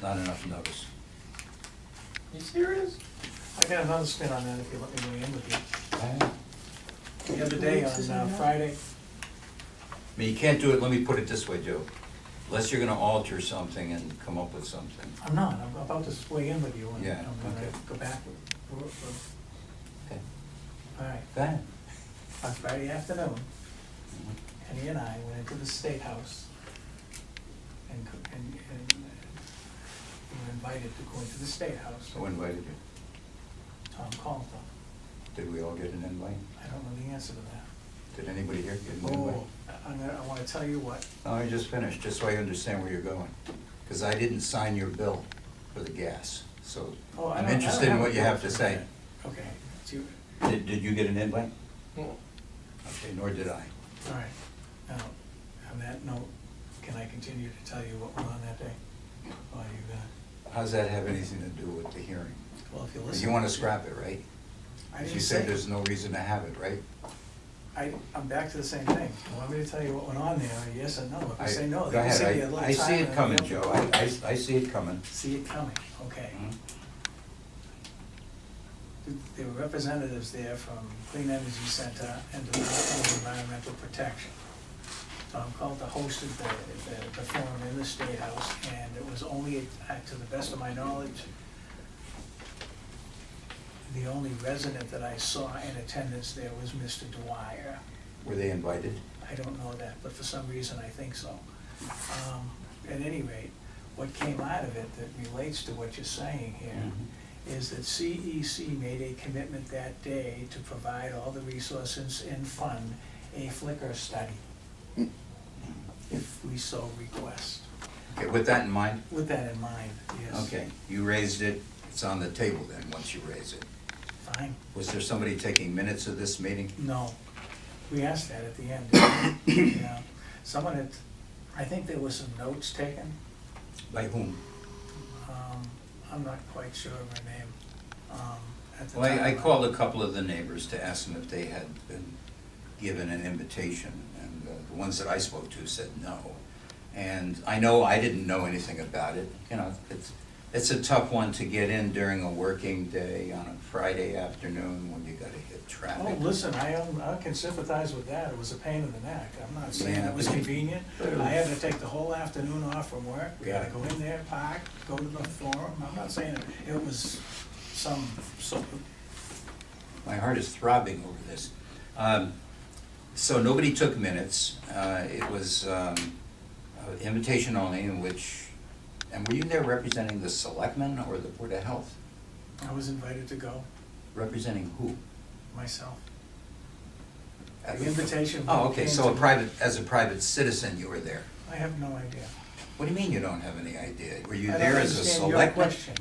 not enough notice. You serious? I got another spin on that if you let me weigh in with you. The other day on Friday. I mean, you can't do it, let me put it this way, Joe. Unless you're gonna alter something and come up with something. I'm not, I'm about to weigh in with you and Yeah, I'm gonna okay. go back. Okay. All right, Go ahead. on Friday afternoon, Kenny and I went into the State House and we were invited to go into the State House. Who invited you? Tom Calta. Did we all get an invite? I don't know the answer to that. Did anybody here get an invite? Oh, I wanna tell you what. No, I just finished, just so I understand where you're going. Because I didn't sign your bill for the gas, so Oh, I I'm don't- I interested don't in what you have a to bill say. for that. Okay, so you, Did you get an invite? no. Okay, nor did I. All right, now, on that note, can I continue to tell you what went on that day? Or are you gonna, How does that have anything to do with the hearing? well, if you listen. You want to scrap it, right? I As didn't you say, said, there's no reason to have it, right? I'm back to the same thing. You want me to tell you what went on there, yes or no? If you say no, Go then you say ahead, a little I see time it and coming, you'll- Joe, I see it coming. See it coming, okay. Mhm. There were representatives there from Clean Energy Center and the Department of Environmental Protection. Tom Calta hosted the forum in the State House, and it was only, to the best of my knowledge, the only resident that I saw in attendance there was Mr. Dwyer. Were they invited? I don't know that, but for some reason I think so. At any rate, what came out of it that relates to what you're saying here Mhm. is that CEC made a commitment that day to provide all the resources and fund a flicker study, if we so request. Okay, with that in mind? With that in mind, yes. Okay, you raised it, it's on the table then, once you raise it. Fine. Was there somebody taking minutes of this meeting? No, we asked that at the end. Didn't we? Yeah. Someone had, I think there were some notes taken. By whom? I'm not quite sure of her name. At the Well, I time. called a couple of the neighbors to ask them if they had been given an invitation, and the ones that I spoke to said no. And I know I didn't know anything about it. You know, it's a tough one to get in during a working day on a Friday afternoon when you gotta hit traffic. Oh, listen, I can sympathize with that. It was a pain in the neck. I'm not saying Yeah, it was but- convenient. I had to take the whole afternoon off from work. We had to Yeah. go in there, park, go to the forum. I'm not saying it was so. My heart is throbbing over this. So nobody took minutes. It was invitation only, in which, and were you there representing the selectmen or the Board of Health? I was invited to go Representing who? myself. The invitation. Oh, okay, came so to- as a private citizen, you were there. I have no idea. What do you mean you don't have any idea? Were you I don't there as a understand your selectman? question.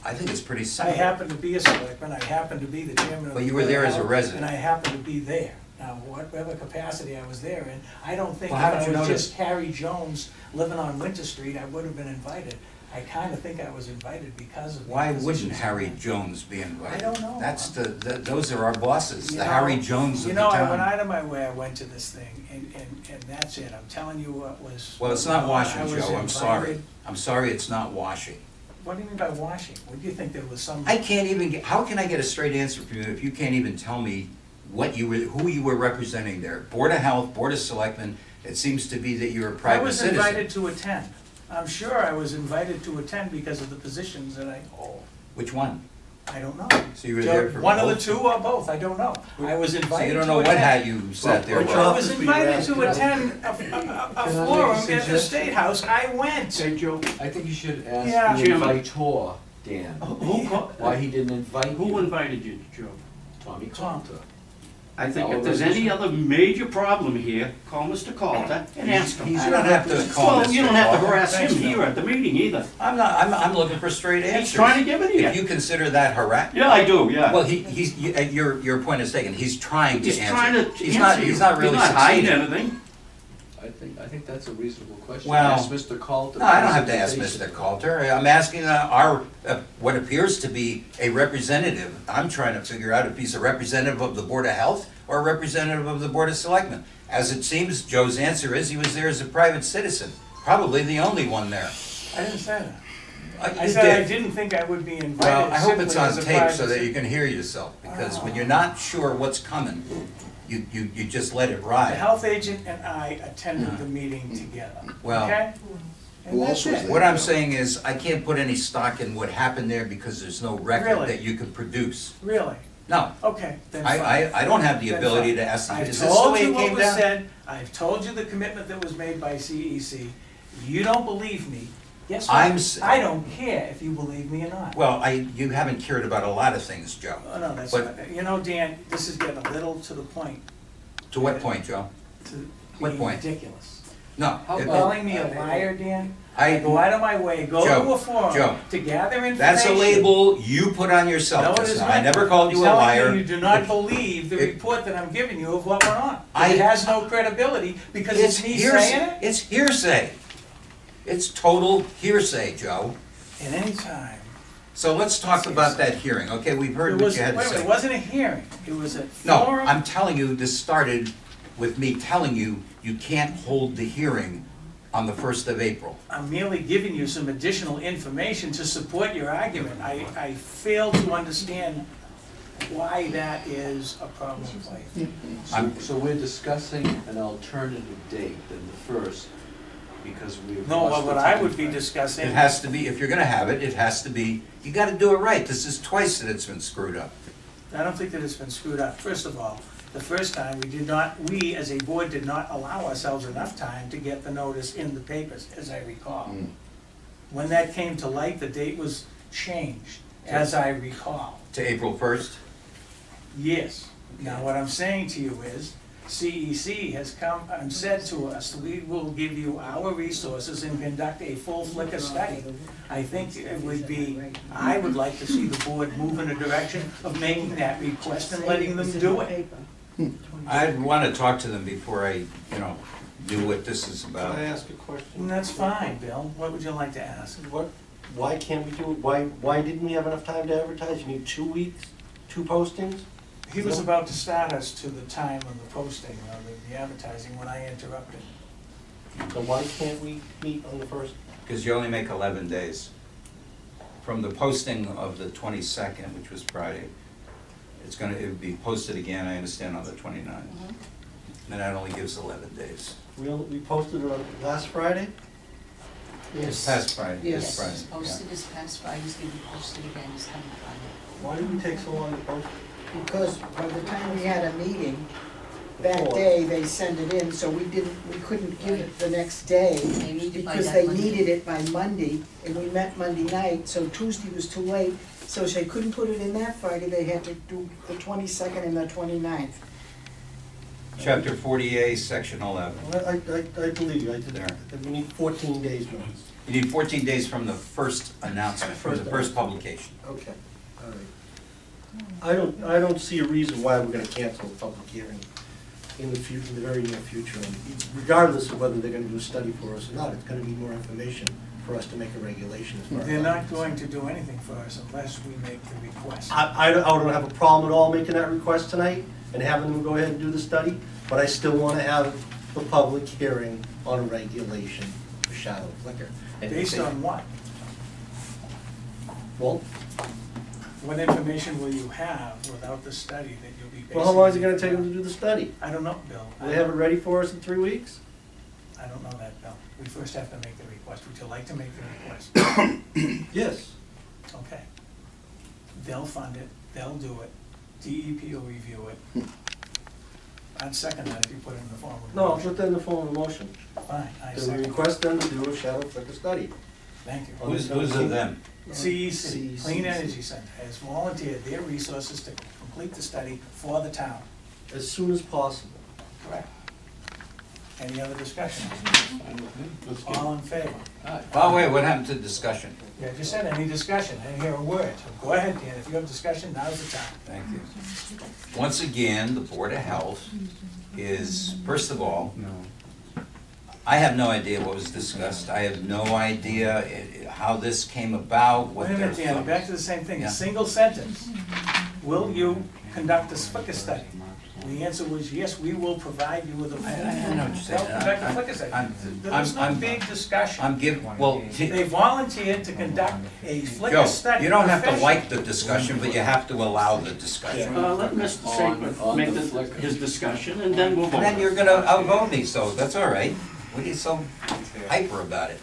I think it's pretty I simple. happen to be a selectman, I happen to be the chairman of the. But you were there as a Board of Health, resident. And I happen to be there. Now, whatever capacity I was there in, I don't think if Well, how did I you was know just Harry Jones living on Winter Street, I would have been invited. I kinda think I was invited because of the Why wouldn't positions Harry I'm in. Jones be invited? I don't know. That's those are our bosses, You the know, Harry Jones of You the know, I went town. out of my way, I went to this thing, and that's it. I'm telling you what was. Well, it's not I washing, was Joe, I'm sorry. invited. I'm sorry, it's not washing. What do you mean by washing? What do you think there was some? I can't even get, how can I get a straight answer from you if you can't even tell me what you were, who you were representing there? Board of Health, Board of Selectmen, it seems to be that you're a private citizen. I was invited to attend. I'm sure I was invited to attend because of the positions that I hold. Which one? I don't know. So you were there for One of the both? two or both, I don't know. I was invited to attend. So you don't know what hat you sat there Which with? I was office were you invited at? to attend a I make a forum at the suggestion? State House. I went. Hey, Joe, I think you should Yeah. ask the Chairman. invitor, Dan, Who, why he didn't invite you. who invited you, Joe? Tommy Tom. Calta. I think Oh, if there's any other major problem here, call Mr. Calta and ask him. You don't have to call Well, you don't have to Mr. harass Thanks, him Bill. here at the meeting either. I'm looking for straight answers. He's trying to give it to If you. you consider that harassment. Yeah, I do, yeah. Well, your point is taken, he's trying to He's answer. trying to He's not, answer you. he's not really He's not hiding succeeding. anything. I think that's a reasonable question. Well, Ask Mr. Calta. No, I don't have to ask Presentation. Mr. Coulter. I'm asking what appears to be a representative. I'm trying to figure out if he's a representative of the Board of Health or a representative of the Board of Selectmen. As it seems, Joe's answer is he was there as a private citizen, probably the only one there. I didn't say that. I You said I did. didn't think I would be invited. Well, I hope it's simply on as a tape so that privacy- you can hear yourself, because when you're not sure what's coming, you just let it The ride. health agent and I attended the meeting together, Well- okay? And Who that's else was it. there? What I'm saying is, I can't put any stock in what happened there because there's no record Really? that you could produce. Really? No, Okay, then fine. I don't have the Then ability fine. to ask, I've is this the told way you it what came was down? said, I've told you the commitment that was made by CEC. You don't believe me. Guess what? I'm s- I don't care if you believe me or not. Well, you haven't cared about a lot of things, Joe. Oh, no, that's, But- you know, Dan, this is getting a little to the point, To what point, Joe? to What being point? ridiculous. No. How it- about- Calling me a liar, Dan? I- go out of my way, go Joe, to a forum Joe, to gather information. That's a label you put on No, yourself. it is Casna. not. I never called you a I'm liar. telling you, you do not believe the It- report that I'm giving you of what went on. I- It has no credibility because it's me saying hearsay. it. It's hearsay. It's total hearsay, Joe. And any time. So let's talk about that hearing, okay? We've heard It what was, you had to wait a minute, say. it wasn't a hearing, it was a No, forum. I'm telling you, this started with me telling you, you can't hold the hearing on the 1st of April. I'm merely giving you some additional information to support your argument. I fail to understand why that is a problem for you. So we're discussing an alternative date than the first, because we've. No, lost the what I would time be frame. discussing. It has to be, if you're gonna have it, it has to be, you gotta do it right. This is twice that it's been screwed up. I don't think that it's been screwed up. First of all, the first time, we as a board did not allow ourselves enough time to get the notice in the papers, as I recall. Mm. When that came to light, the date was changed, as I recall. To April 1st? Yes. Now, what I'm saying to you is, CEC has come and said to us, we will give you our resources and conduct a full flicker study. I think it would be, I would like to see the board move in a direction of making that request and letting them do it. I'd wanna talk to them before I, knew what this is Can about. I ask a question? And that's fine, Bill. What would you like to ask? Why can't we do it? Why didn't we have enough time to advertise? You need 2 weeks, 2 postings? He was about to start us to the time of the posting, or the advertising, when I interrupted. So why can't we meet on the first? Because you only make 11 days. From the posting of the 22nd, which was Friday, it would be posted again, I understand, on the 29th. And that only gives 11 days. We posted it on last Friday? This past Friday, this Yes, Friday. it's posted this past Friday, it's gonna be posted again this coming Friday. Why did we take so long to post? Because by the time we had a meeting, that Before. day, they sent it in, so we couldn't give it the next day. They need it by Because that they Monday. needed it by Monday, and we met Monday night, so Tuesday was too late. So if they couldn't put it in that Friday, they had to do the 22nd and the 29th. Chapter 48, section 11. I believe you, I did There. that. We need 14 days notice. You need 14 days from the first announcement, from the first publication. Okay, all right. I don't see a reason why we're gonna cancel a public hearing in the future, in the very near future. And regardless of whether they're gonna do a study for us or not, it's gonna be more information for us to make a regulation as far as. They're I'm not concerned. going to do anything for us unless we make the request. I don't have a problem at all making that request tonight and having them go ahead and do the study, but I still wanna have the public hearing on a regulation for shadow flicker. And if Based they- on what? Well, What information will you have without the study that you'll be basing? well, how long is it gonna take them to do the study? I don't know, Bill. Will they have it ready for us in 3 weeks? I don't know that, Bill. We first have to make the request. Would you like to make the request? Yes. Okay. They'll fund it, they'll do it, DEP will review it. I'd second that if you put it in the form of a No, I'll motion. put that in the form of a motion. Fine, I That we second. request them to do a shadow flicker study. Thank you. Who's the them? CEC, Clean Energy Center, has volunteered their resources to complete the study for the town. As soon as possible. Correct. Any other discussion? All in favor? Oh, wait, what happened to discussion? Yeah, just said any discussion, I didn't hear a word. Go ahead, Dan, if you have discussion, now's the time. Thank you. Once again, the Board of Health is, first of all, I have no idea what was discussed. I have no idea how this came about, what Wait a their minute, Dan, thoughts- back to the same thing, Yeah. a single sentence. Will you conduct a flicker study? The answer was, yes, we will provide you with a. I know what you're saying. Don't conduct a flicker study. There was no big discussion. I'm giving, well, They volunteered to conduct a flicker Joe, study. you don't have to professionally. like the discussion, but you have to allow the discussion. Let Mr. Sapir make his discussion, and then we'll vote. And then you're gonna outvote me, so that's all right. What are you so hyper about it?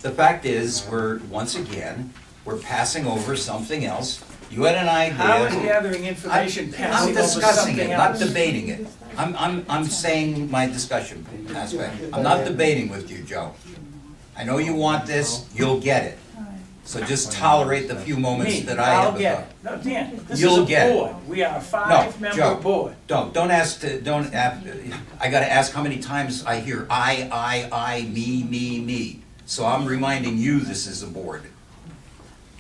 The fact is, once again, we're passing over something else. You had an idea. How is gathering information I'm passing over discussing something it, not else? debating it. I'm saying my discussion aspect. I'm not debating with you, Joe. I know you want this, you'll get it. So just tolerate the few moments Me, that I have. I'll get it. No, Dan, this is You'll a get it. board. We are a No, five-member Joe, board. don't ask, I gotta ask how many times I hear I, me. So I'm reminding you this is a board.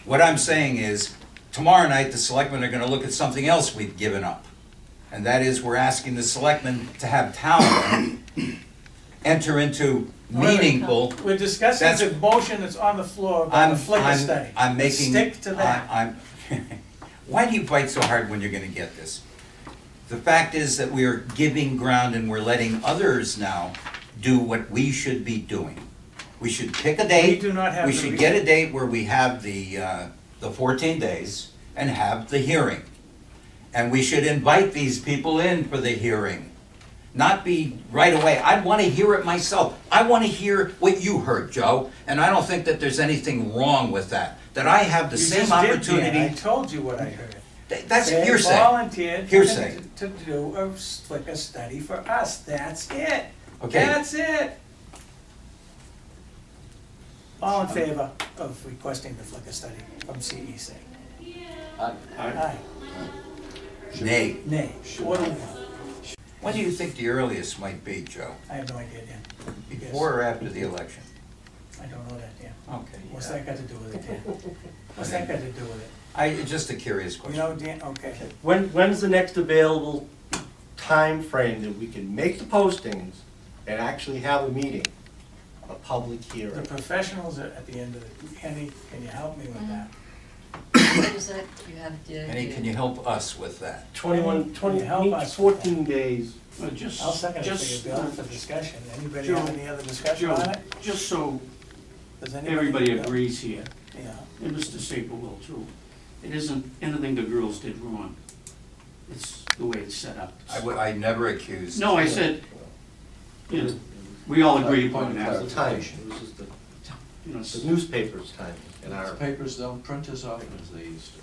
What I'm saying is, tomorrow night, the selectmen are gonna look at something else we've given up. And that is, we're asking the selectmen to have town enter into meaningful. We're discussing That's- the motion that's on the floor about the flicker study. I'm making. Stick to that. Why do you bite so hard when you're gonna get this? The fact is that we are giving ground and we're letting others now do what we should be doing. We should pick a date. We do not have We the should re- get a date where we have the 14 days and have the hearing. And we should invite these people in for the hearing. Not be right away. I want to hear it myself. I want to hear what you heard, Joe. And I don't think that there's anything wrong with that. That I have the You same just did, Dan. opportunity. I told you what I heard. That's They hearsay. volunteered Hearsay. to do a flicker study for us. That's it. Okay. That's it. All in favor of requesting the flicker study from CEC? Aye. Nay. Nay. What do we want? When do you think the earliest might be, Joe? I have no idea, Dan. Before or after the election? I don't know that, Dan. Okay. What's yeah. that got to do with it, Dan? What's that got to do with it? Just a curious You question. know, Dan, okay. When's the next available time frame that we can make the postings and actually have a meeting, a public The hearing? professionals are at the end of it. Kenny, can you help me with that? What is that you have to? Penny, can you help us with that? 21, Can you help needs us with 14 days. I'll second it for you, Bill, for discussion. Anybody Joe, have any other discussion Joe, on it? just so Does anybody? everybody Bill? agrees here, Yeah. and Mr. Sapir will too, it isn't anything the girls did wrong. It's the way it's set up. I never accused. No, I said, you know, we all agree upon Point of that. The time, it was just You know, the newspaper's time and Our our, papers don't print as often as they used to.